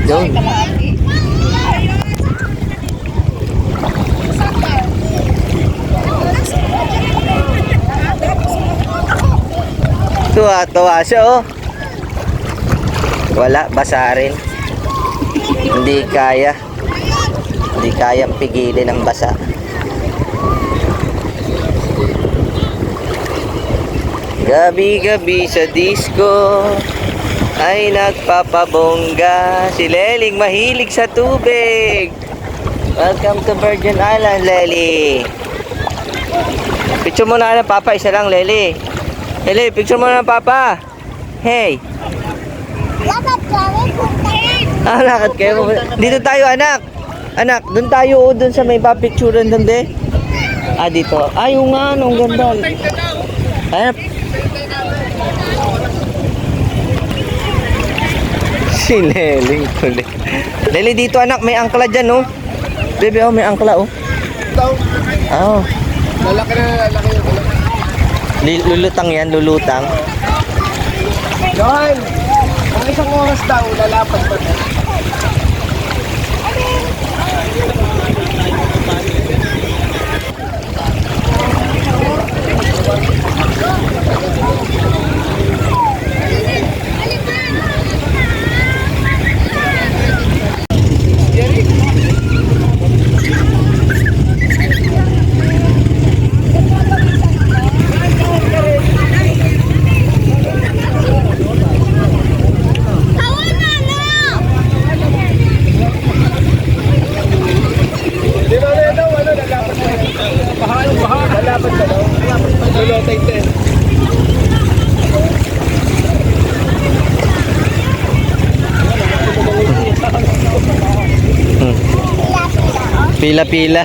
Yun. Tuwa siya oh. Wala, basa rin. Hindi kayang pigilin ang basa. Gabi-gabi sa disco ay nagpapabongga. Si Leling mahilig sa tubig. Welcome to Virgin Island, Lely. Picture mo na ng papa, isa lang, Lely. Lely, picture mo na ng papa. Hey. Lakad kami puntahin. Lakad kayo. Dito tayo, anak. Anak, doon tayo, doon sa may papicturean doon, de. Dito. Yung nga, ang ganda. Anak. Si Leling tuloy. Lely, dito anak, may angkla dyan, oh. Bebe, oh, may angkla, oh. Oh. Lalaki na, lalaki. Lulutang yan, lulutang. Johan, ang isang oras daw, lalapad pa. Pila-pila.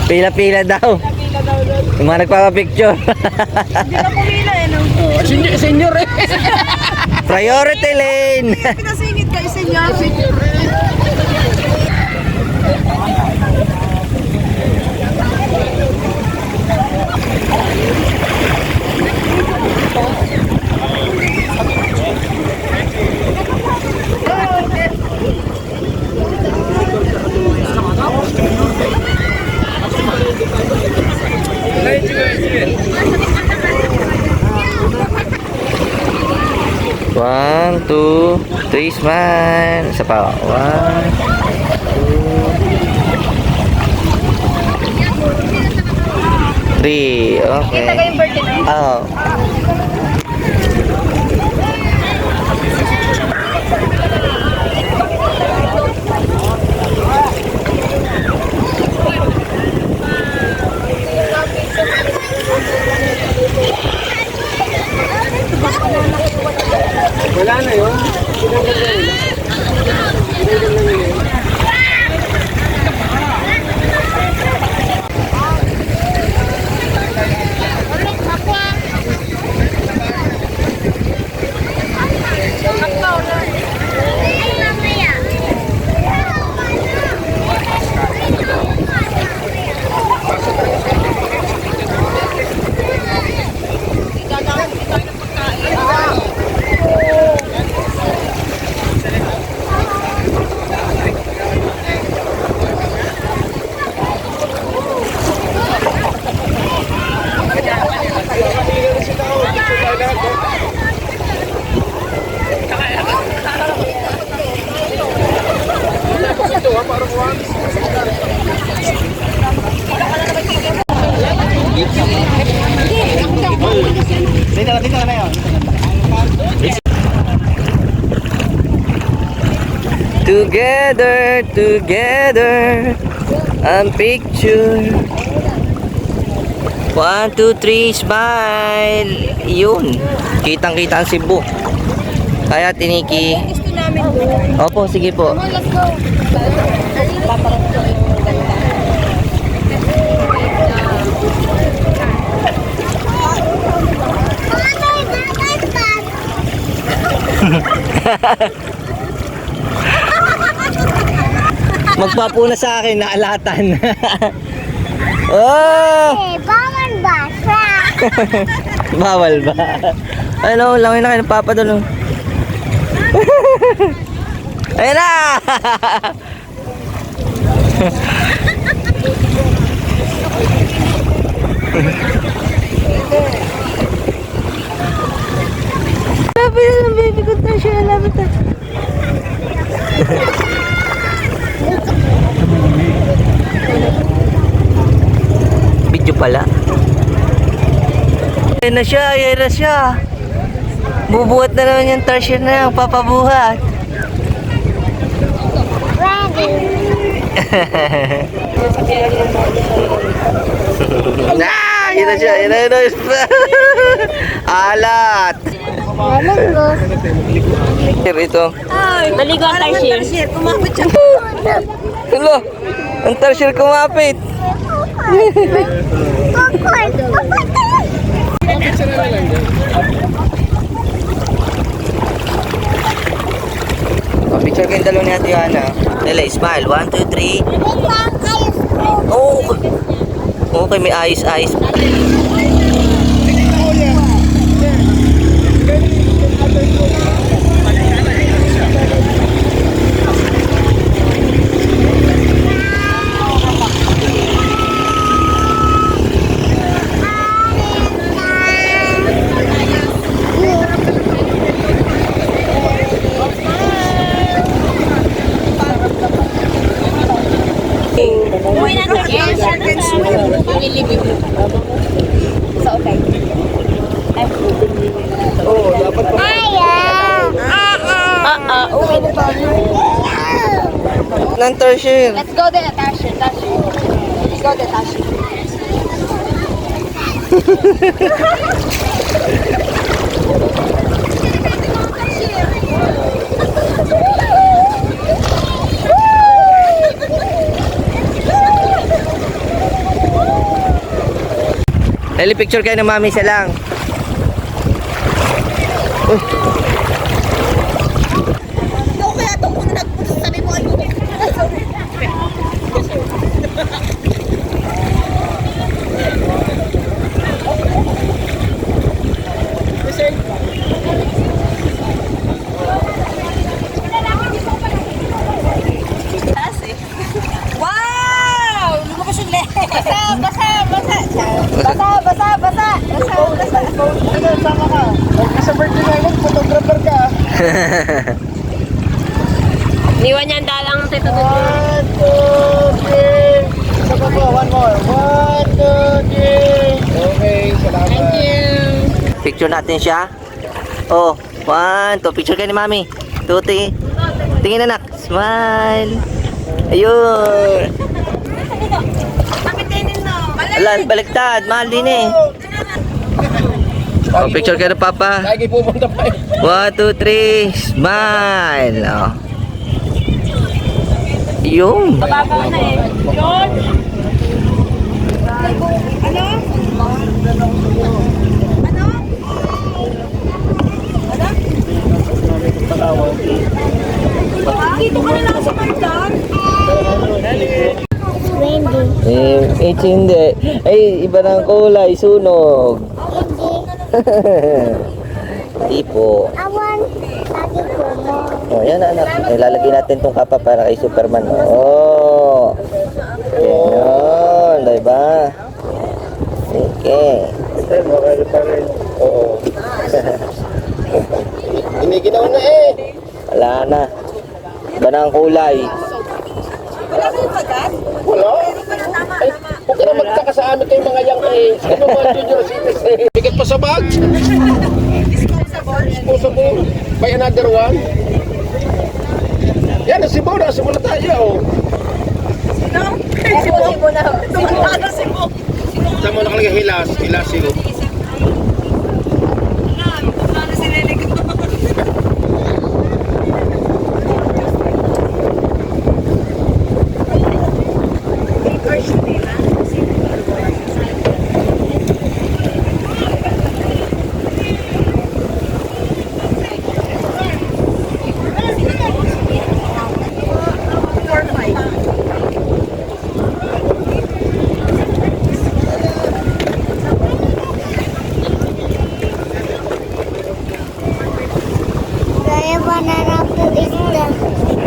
Pila-pila daw. Yung mga nagpapapicture. Hindi na pumila eh, no? Senior eh. Priority lane. Pinasingit kayo, senyor. One, two, three, smile. Isa pa. One, two, three. Okay. Kita kayong birthday na. Oh. Wala na yun. Dito na yun. Together, together, ang picture. 1, 2, 3, smile. Yun. Kitang-kita ang Cebu. Kaya tiniki. Gusto namin doon. Opo, sige po. Come on, let's go. Paparap ko yung ganda. Magpapuna sa akin na alatan. Oh! Bawal ba? Bawal ba? Ano, langin na kayo ng papa doon. Ayan na! Lapit na, baby ko na siya. Lapit na. Video pala. Ayan na siya, ayan na siya. Bubuhat na naman yung treasure na yan, papabuhat. Ah, yun na siya, yun na, yun na. Alat. Ito. Maligo ang tarsier. Kumapit siya. Hello, ang treasure kumapit. Oh, picture kayong dalawa ni Ate Hana. Nila, smile. 1, 2, 3. Oh, okay, may ayos-ayos. Uwi na so, okay. Oo, dapat pa. Uwi na tayo. Ng treasure. Let's go there, Tasha. Let's go there, Tasha. Dali, picture kayo ng mami isa lang. Ikaw kaya itong kung nagpunta sa sabi mo. Wow! Lumabas yung leeg. Basa. Ano, sama ka? Sa birthday na yun, photographer ka. Niwan niya ang dalang tito. 1, 2, 3. Isa pa po, one more. 1, 2, 3. Okay, salamat. Thank you. Picture natin siya. Oh, 1, 2. Picture kayo ni mami. 2, 3. Tingin anak. Smile. Ayun. Alan, baliktad. Mahal din eh. Oh, picture kayo ng papa. Lagi pumunta pa eh. 1, 2, 3. Smile. Oh. Yung. Babaw na eh. Yun. Dito ka na lang sa Martan. Hindi. Ay, iba ng kulay. Sunog. Tipo. Awan, lagi ko mo. Oh, yan anak. Ilalagay natin tong kapa para kay Superman. Oh. Ganyan. Diba? Okay. Oo. Hindi ginaw na eh. Wala na. Iba na ang kulay. Wala kayong bagat? Wala. Ay, huwag ka na magtaka sa amin kayo mga young age. Ano ba junior citizen? Bigat pa sa bag. Disposable. Buy another one. Yan, nasibaw na. Simula tayo. Oh. Sibo na. Sibo. Tama na kalagay hilas. Hilas silo.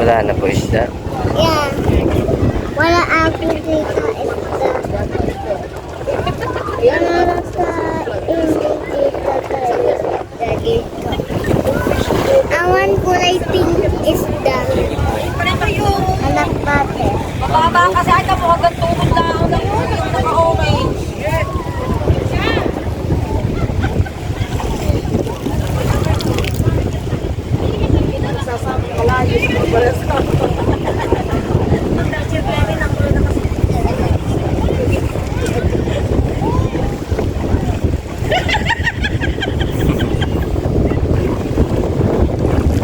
Wala na po isda. Yeah. Wala ako dito isda. Awan kulay pink isda. Anak pate. Mababa kasi ay mo agad tuhod lang ako ng yung naka-okay.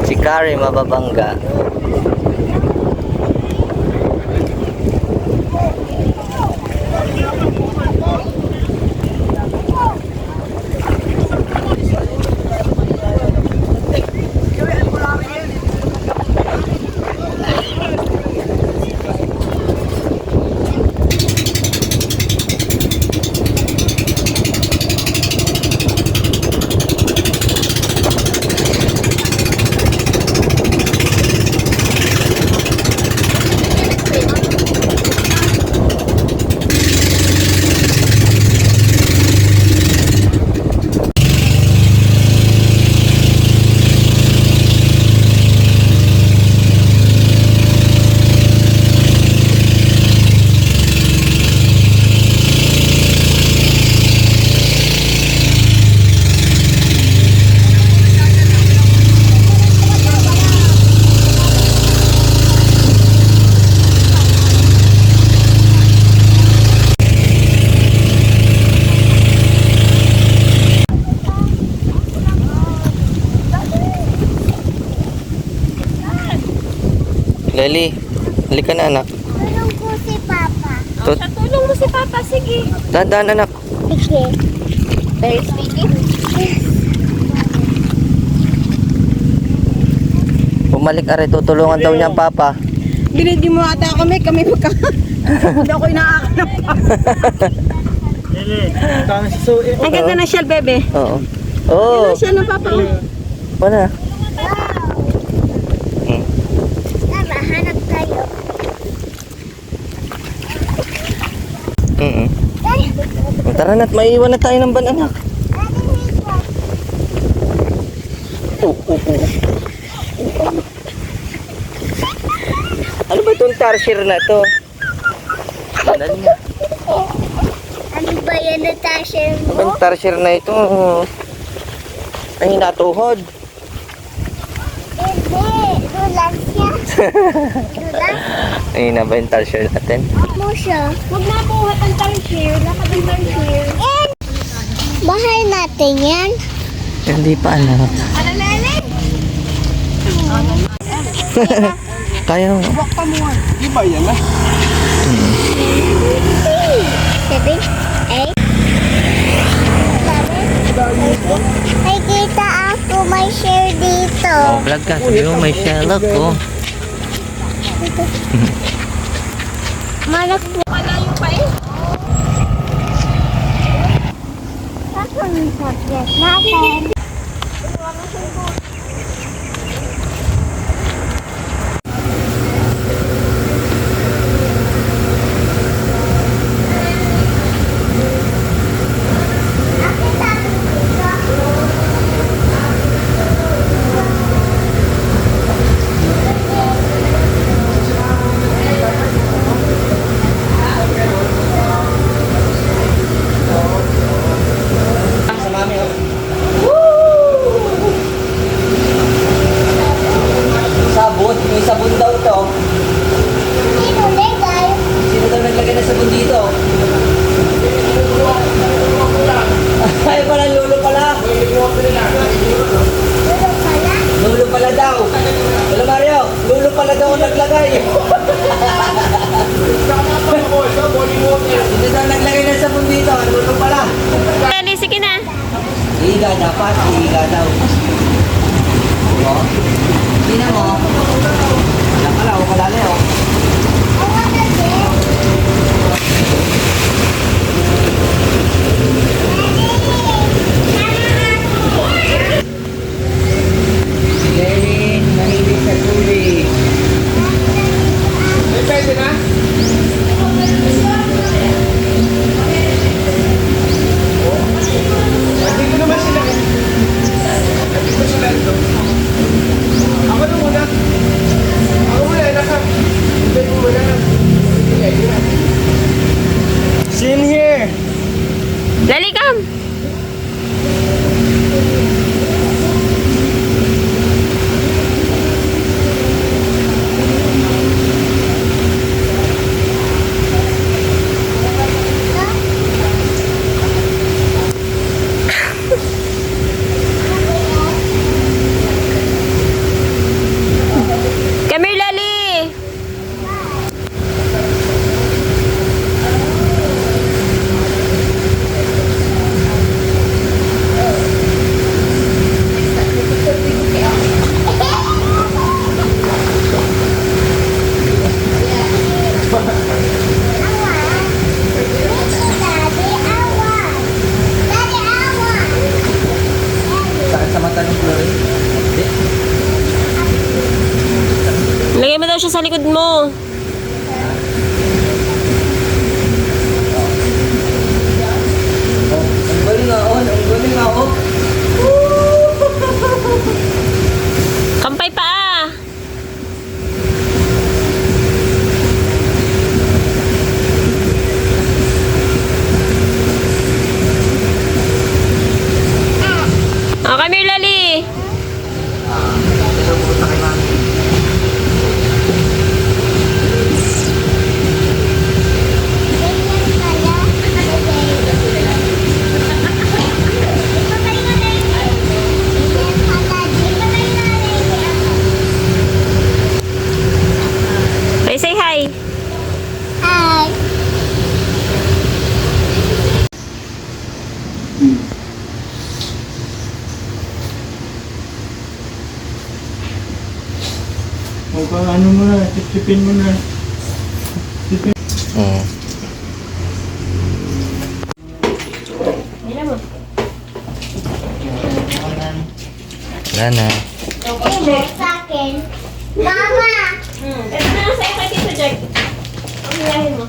Si Kari mababangga. Leli, halika na anak. Tulong ko si Papa. Tut Tulong mo si Papa, sige. Dahan anak. Sige. Very speaking. Bumalik are, tutulungan daw niya ang papa. Binidi mo ata kami magka... Hindi ako inaakit na pa. Ang ganda na shell, bebe. Oo. Oh, Shell ng Papa. wala. Tara, hanap tayo. Ay, Tara na't maiiwan na tayo ng ban anak. Ano ba itong tarsier na to? Ano niya? ano ba yan na tayo? Ano ba yung tarsier na ito? Ay, natuhod. Hindi, dulas siya. Dulas Ay, na ba yung tarsier natin? mo siya. Huwag na buhat ang tarsier. Lakad ang tarsier. Bahay natin yan. Hindi pa anak. Ano, Lele? Kaya mo. Di ba yan ah? 7, 8. Ay, kita ako may share dito. Oh, vlog ka. Sabi mo may Sherlock ko. Malak po. Malayo pa eh. Ako yung subject natin. Sabon? May sabon daw to. Sino legay? Sino daw naglagay na sabon dito? Ay, pala lulo pala. Dulo pala. Lulo pala daw. Wala Mario, lulo pala daw ang naglagay. Sino daw naglagay na sabon dito? Lulo pala. Lele, sige na. Higa dapat, higa daw. Oh. Tingnan mo. Wala pala, o kalali o. Ako na din. Si Lenin, mahilig sa tubig. Lagay mo daw siya sa likod mo. Ang galing nga, oh. Ang galing nga, oh. Kampay pa ah. Oh, come here, Lali. Ay, say hi. Hi. Ano mo na, sipsipin mo na. Hmm. Wala na. Sa akin. Mama! Ito na lang sa'yo kay Tito Jack. Ang hilahin mo.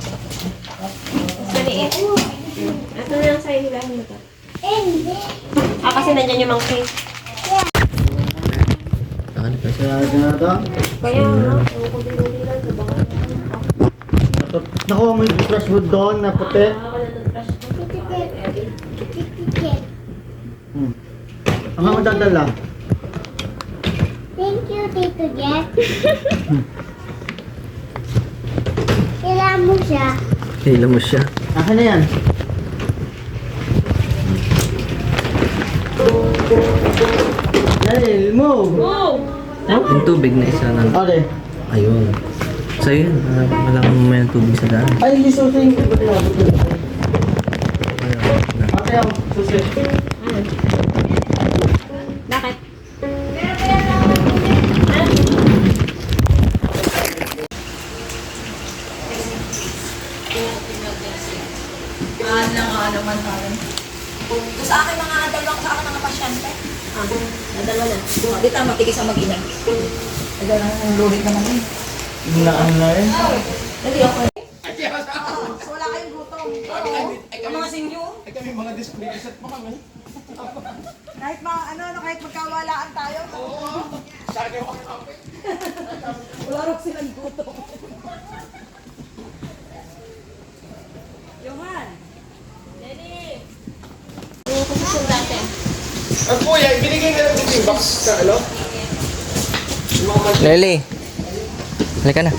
Sa liit. Ito na lang sa'yo, hilahin mo to. Hindi. Ah, kasi nandyan yung monkey. Sarado na ito. Kaya nga, ewan ko din lang sa baka. Nakuha mo yung brush wood doon na puti. Ang mga dadala. Thank you, Tito Jet. Kailangan mo siya. Hila mo siya. Akin na yan. Dahil, move! Yung tubig na isa na. Okay. Ayun. Sa'yo yun. Wala kang may tubig sa daan. Ay, hindi susi. Wala. Ate, ako, susi. Bakit? Sa akin mga dalawang sa akin mga pasyente. Nadalawa na. Di tama, tigis ang mag-inag. Nadala ng lulit naman yun. Naan na eh. Dali ako eh. So, wala kayong gutom. Ang mga sinyo. Ay kami mga display set mo kami. Kahit mga kahit magkawalaan tayo. Sana yung kape. Wala rin silang gutom. Johan. Ang kuya, ibinigay na lang yung box sa ano? Lely. Halika na.